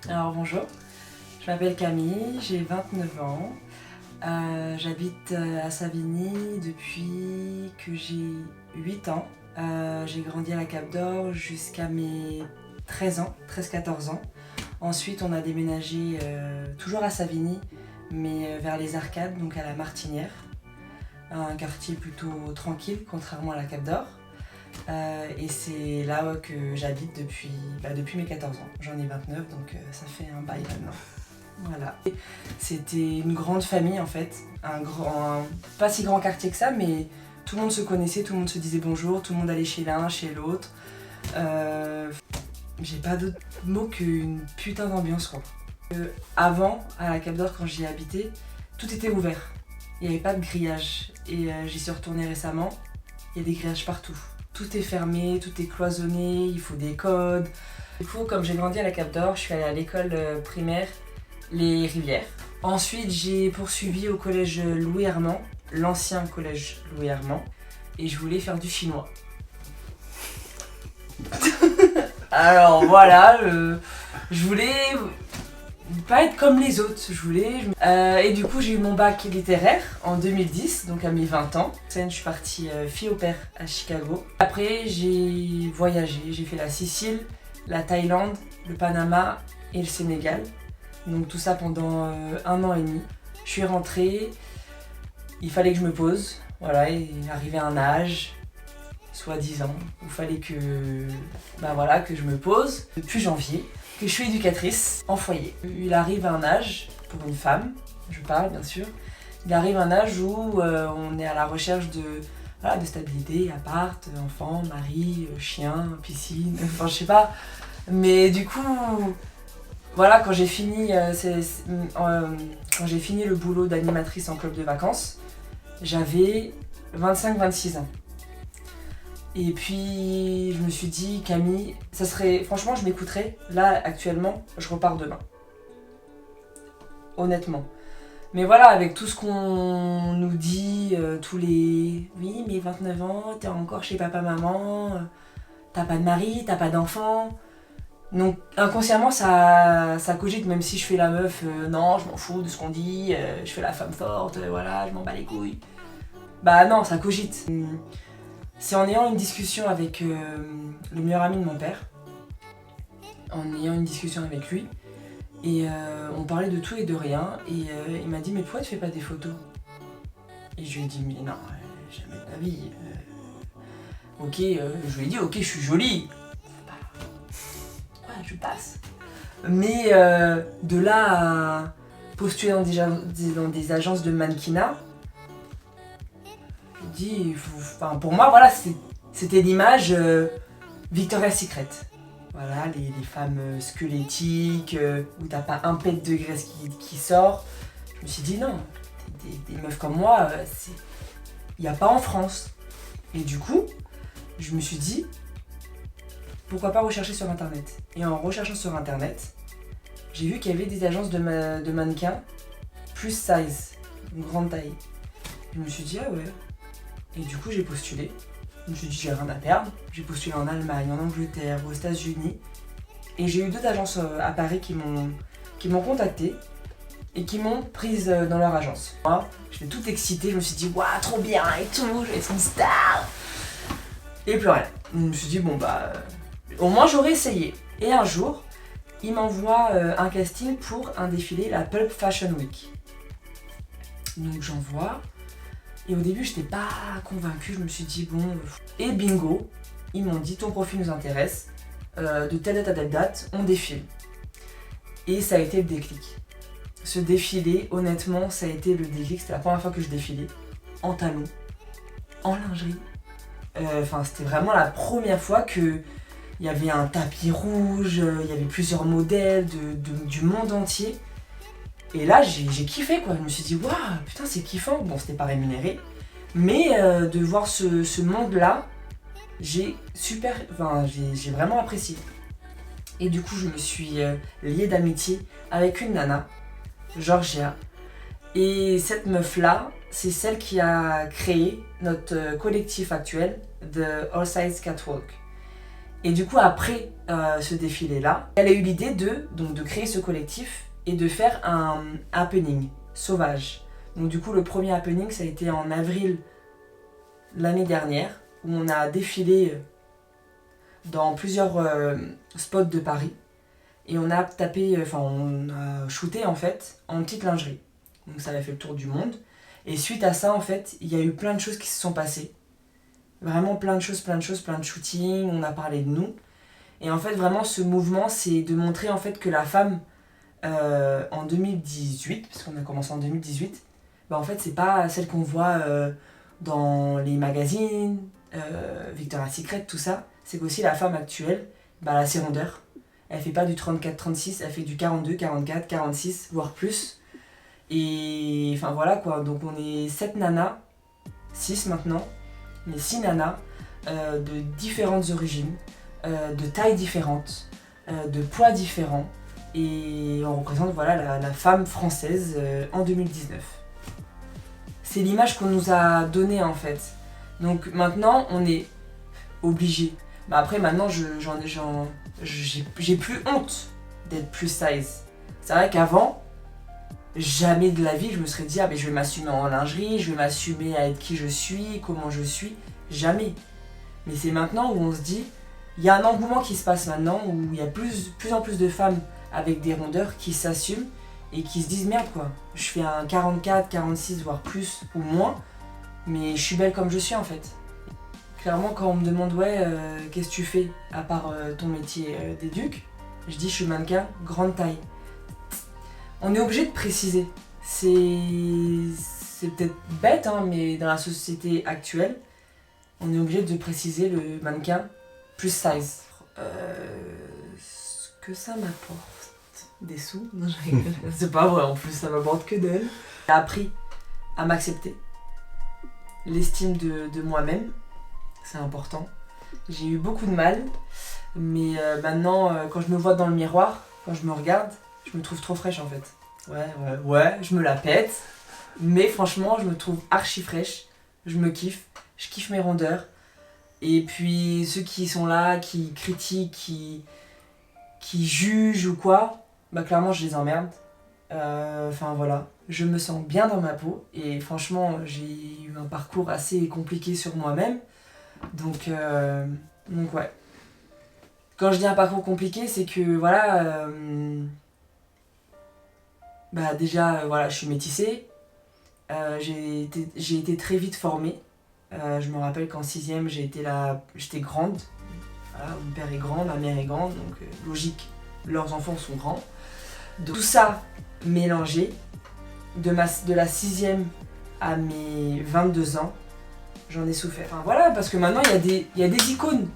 Alors bonjour, je m'appelle Camille, j'ai 29 ans. J'habite à Savigny depuis que j'ai 8 ans. J'ai grandi à la Cap d'Or jusqu'à mes 13 ans, 13-14 ans. Ensuite on a déménagé toujours à Savigny, mais vers les Arcades, donc à la Martinière. Un quartier plutôt tranquille, contrairement à la Cap d'Or. Et c'est là que j'habite depuis mes 14 ans. J'en ai 29, donc ça fait un bail maintenant. Voilà. C'était une grande famille en fait, pas si grand quartier que ça, mais tout le monde se connaissait, tout le monde se disait bonjour, tout le monde allait chez l'un, chez l'autre. J'ai pas d'autre mot qu'une putain d'ambiance quoi. Avant, à la Cap d'Or, quand j'y habitais, tout était ouvert. Il n'y avait pas de grillage. Et j'y suis retournée récemment, il y a des grillages partout. Tout est fermé, tout est cloisonné, il faut des codes. Du coup, comme j'ai grandi à la Cap d'Or, je suis allée à l'école primaire Les Rivières. Ensuite, j'ai poursuivi au collège Louis Armand, l'ancien collège Louis Armand, et je voulais faire du chinois. Alors voilà, je voulais pas être comme les autres, et du coup j'ai eu mon bac littéraire en 2010, donc à mes 20 ans. Je suis partie fille au père à Chicago. Après j'ai voyagé, j'ai fait la Sicile, la Thaïlande, le Panama et le Sénégal. Donc tout ça pendant 1 an et demi. Je suis rentrée, il fallait que je me pose, voilà, et il arrivait un âge, soi-disant, où il fallait que je me pose. Depuis janvier, que je suis éducatrice en foyer. Il arrive un âge, pour une femme, je parle bien sûr, il arrive un âge où on est à la recherche de stabilité, appart, enfant, mari, chien, piscine, enfin je sais pas. Mais du coup, voilà, quand j'ai fini le boulot d'animatrice en club de vacances, j'avais 25-26 ans. Et puis je me suis dit, Camille, franchement je m'écouterais, là actuellement je repars demain. Honnêtement. Mais voilà, avec tout ce qu'on nous dit, oui mais 29 ans, t'es encore chez papa-maman, t'as pas de mari, t'as pas d'enfant. Donc inconsciemment ça cogite, même si je fais la meuf, non je m'en fous de ce qu'on dit, je fais la femme forte, voilà, je m'en bats les couilles. Bah non, ça cogite. C'est en ayant une discussion avec le meilleur ami de mon père, et on parlait de tout et de rien, et il m'a dit mais pourquoi tu fais pas des photos? Et je lui ai dit mais non, jamais de la vie. Je lui ai dit ok je suis jolie, ouais je passe. Mais de là à postuler dans des agences de mannequinat, pour moi, voilà, c'était l'image Victoria's Secret. Voilà, les femmes squelettiques, où t'as pas un pet de graisse qui sort. Je me suis dit non, des meufs comme moi, il n'y a pas en France. Et du coup, je me suis dit, pourquoi pas rechercher sur internet. Et en recherchant sur internet, j'ai vu qu'il y avait des agences de mannequins plus size, une grande taille. Je me suis dit, ah ouais. Et du coup j'ai postulé, je me suis dit j'ai rien à perdre, j'ai postulé en Allemagne, en Angleterre, aux États-Unis, et j'ai eu 2 agences à Paris qui m'ont contactée et qui m'ont prise dans leur agence. Moi, j'étais toute excitée, je me suis dit waouh trop bien et tout, je vais être une star. Et plus rien. Je me suis dit au moins j'aurais essayé. Et un jour, ils m'envoient un casting pour un défilé, la Pulp Fashion Week. Donc j'envoie. Et au début, j'étais pas convaincue, je me suis dit bon. Et bingo, ils m'ont dit ton profil nous intéresse, de telle date à telle date, on défile. Et ça a été le déclic. Ce défilé, honnêtement, ça a été le déclic. C'était la première fois que je défilais, en talons, en lingerie. C'était vraiment la première fois qu'il y avait un tapis rouge, il y avait plusieurs modèles du monde entier. Et là, j'ai kiffé quoi, je me suis dit, waouh, putain, c'est kiffant. Bon, c'était pas rémunéré, mais de voir ce monde-là, j'ai vraiment apprécié. Et du coup, je me suis liée d'amitié avec une nana, Georgia. Et cette meuf-là, c'est celle qui a créé notre collectif actuel, The All Sides Catwalk. Et du coup, après ce défilé-là, elle a eu l'idée de créer ce collectif et de faire un happening sauvage. Donc du coup, le premier happening, ça a été en avril l'année dernière, où on a défilé dans plusieurs spots de Paris. Et on a on a shooté en fait en petite lingerie. Donc ça avait fait le tour du monde. Et suite à ça, en fait, il y a eu plein de choses qui se sont passées. Vraiment plein de choses, plein de shootings, on a parlé de nous. Et en fait, vraiment, ce mouvement, c'est de montrer en fait que la femme, en 2018, parce qu'on a commencé en 2018, bah en fait, c'est pas celle qu'on voit dans les magazines, Victoria's Secret, tout ça. C'est qu'aussi la femme actuelle, bah, elle a ses rondeurs. Elle fait pas du 34-36, elle fait du 42, 44, 46, voire plus. Et enfin voilà quoi, donc on est 7 nanas, 6 maintenant, mais 6 nanas de différentes origines, de tailles différentes, de poids différents. Et on représente voilà, la femme française en 2019. C'est l'image qu'on nous a donnée en fait. Donc maintenant on est obligé. Bah après maintenant j'ai plus honte d'être plus size. C'est vrai qu'avant, jamais de la vie je me serais dit ah mais je vais m'assumer en lingerie, je vais m'assumer à être qui je suis, comment je suis. Jamais. Mais c'est maintenant où on se dit, il y a un engouement qui se passe maintenant où il y a plus en plus de femmes avec des rondeurs qui s'assument et qui se disent merde quoi, je fais un 44, 46 voire plus ou moins, mais je suis belle comme je suis en fait. Clairement quand on me demande ouais qu'est-ce que tu fais à part ton métier d'éduc, je dis je suis mannequin grande taille. On est obligé de préciser, c'est peut-être bête hein, mais dans la société actuelle, on est obligé de préciser le mannequin plus size. Ce que ça m'apporte des sous, non je rigole, c'est pas vrai en plus ça m'apporte que d'elle. J'ai appris à m'accepter, l'estime de moi-même, c'est important. J'ai eu beaucoup de mal, mais maintenant quand je me vois dans le miroir, quand je me regarde, je me trouve trop fraîche en fait. Ouais, je me la pète, mais franchement je me trouve archi fraîche, je me kiffe. Je kiffe mes rondeurs. Et puis ceux qui sont là, qui critiquent, qui jugent ou quoi, bah clairement je les emmerde. Enfin voilà, je me sens bien dans ma peau. Et franchement, j'ai eu un parcours assez compliqué sur moi-même. Donc ouais. Quand je dis un parcours compliqué, c'est que voilà... bah déjà, voilà, je suis métissée. J'ai été très vite formée. Je me rappelle qu'en 6ème, j'étais grande. Voilà, mon père est grand, ma mère est grande, donc logique, leurs enfants sont grands. Donc, tout ça mélangé, de la 6ème à mes 22 ans, j'en ai souffert. Enfin voilà, parce que maintenant, il y a des icônes.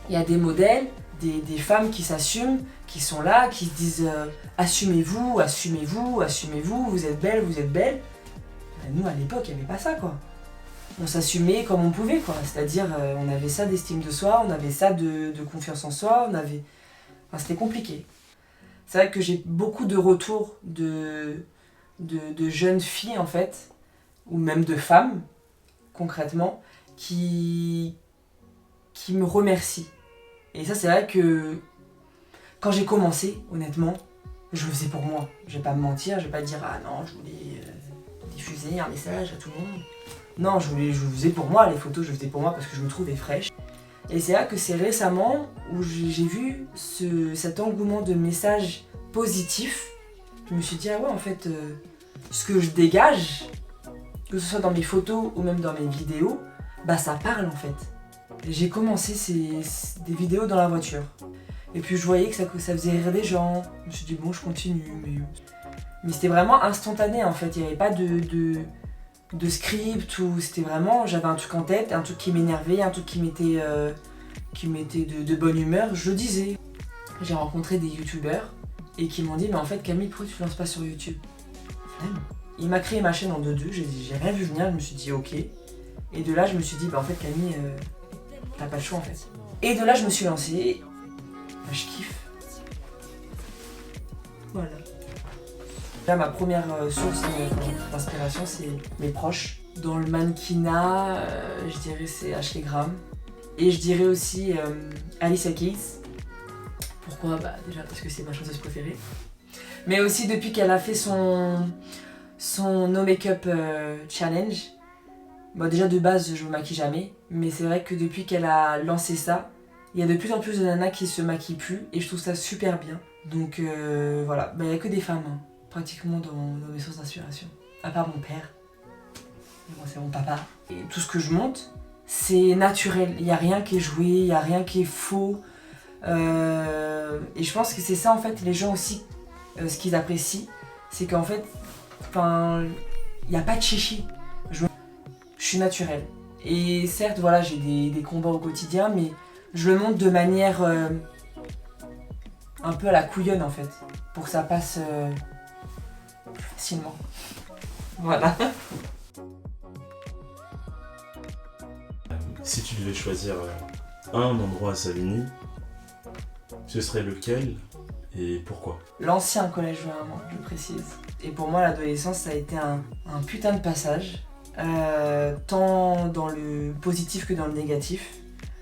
Il y a des modèles, des femmes qui s'assument, qui sont là, qui se disent assumez-vous, assumez-vous, assumez-vous, vous êtes belle, vous êtes belle. Ben, nous, à l'époque, il n'y avait pas ça, quoi. On s'assumait comme on pouvait, quoi. C'est-à-dire, on avait ça d'estime de soi, on avait ça de confiance en soi, enfin, c'était compliqué. C'est vrai que j'ai beaucoup de retours de jeunes filles, en fait, ou même de femmes, concrètement, qui me remercient. Et ça, c'est vrai que quand j'ai commencé, honnêtement, je le faisais pour moi. Je vais pas me mentir, je vais pas dire « Ah non, je voulais diffuser un message à tout le monde ». Non, je le faisais pour moi, les photos je le faisais pour moi parce que je me trouvais fraîche. Et c'est là que c'est récemment où j'ai vu cet engouement de messages positifs. Je me suis dit, ah ouais, en fait, ce que je dégage, que ce soit dans mes photos ou même dans mes vidéos, bah ça parle en fait. Et j'ai commencé des vidéos dans la voiture. Et puis je voyais que ça faisait rire des gens. Je me suis dit, bon, je continue. Mais c'était vraiment instantané en fait, il n'y avait pas de script ou c'était vraiment, j'avais un truc en tête, un truc qui m'énervait, un truc qui m'était de bonne humeur, je le disais. J'ai rencontré des youtubeurs et qui m'ont dit mais en fait Camille pourquoi tu ne lances pas sur YouTube? Il m'a créé ma chaîne en 2-2, j'ai rien vu venir, je me suis dit ok. Et de là je me suis dit bah en fait Camille t'as pas le choix en fait. Et de là je me suis lancée, bah, je kiffe. Voilà. Là, ma première source d'inspiration, c'est mes proches. Dans le mannequinat, je dirais c'est Ashley Graham. Et je dirais aussi Alicia Keys. Pourquoi? Bah déjà parce que c'est ma chanteuse préférée. Mais aussi depuis qu'elle a fait son No Make-up Challenge. Bon, déjà de base je me maquille jamais. Mais c'est vrai que depuis qu'elle a lancé ça, il y a de plus en plus de nanas qui se maquillent plus. Et je trouve ça super bien. Donc voilà, il n'y a que des femmes hein, pratiquement dans mes sources d'inspiration. À part mon père. Moi c'est mon papa. Et tout ce que je monte, c'est naturel. Il n'y a rien qui est joué, il n'y a rien qui est faux. Et je pense que c'est ça en fait, les gens aussi, ce qu'ils apprécient, c'est qu'en fait, il n'y a pas de chichi. Je suis naturelle. Et certes, voilà, j'ai des combats au quotidien, mais je le montre de manière un peu à la couillonne en fait, pour que ça passe plus facilement. Voilà. Si tu devais choisir un endroit à Savigny, ce serait lequel et pourquoi? L'ancien collège Vernon, je précise. Et pour moi, l'adolescence, ça a été un putain de passage, tant dans le positif que dans le négatif.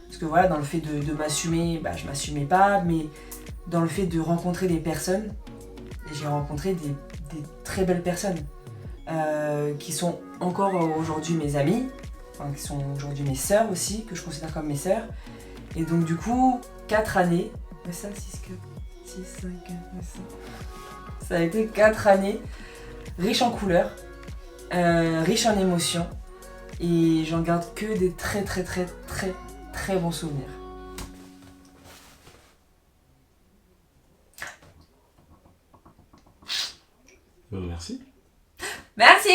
Parce que voilà, dans le fait de m'assumer, bah, je m'assumais pas, mais dans le fait de rencontrer des personnes, et j'ai rencontré des très belles personnes, qui sont encore aujourd'hui mes amies, enfin, qui sont aujourd'hui mes sœurs aussi, que je considère comme mes sœurs. Et donc du coup, 4 années, ça, 6, 5, 4, ça a été 4 années riches en couleurs, riches en émotions, et j'en garde que des très très très très très bons souvenirs. Merci. Merci.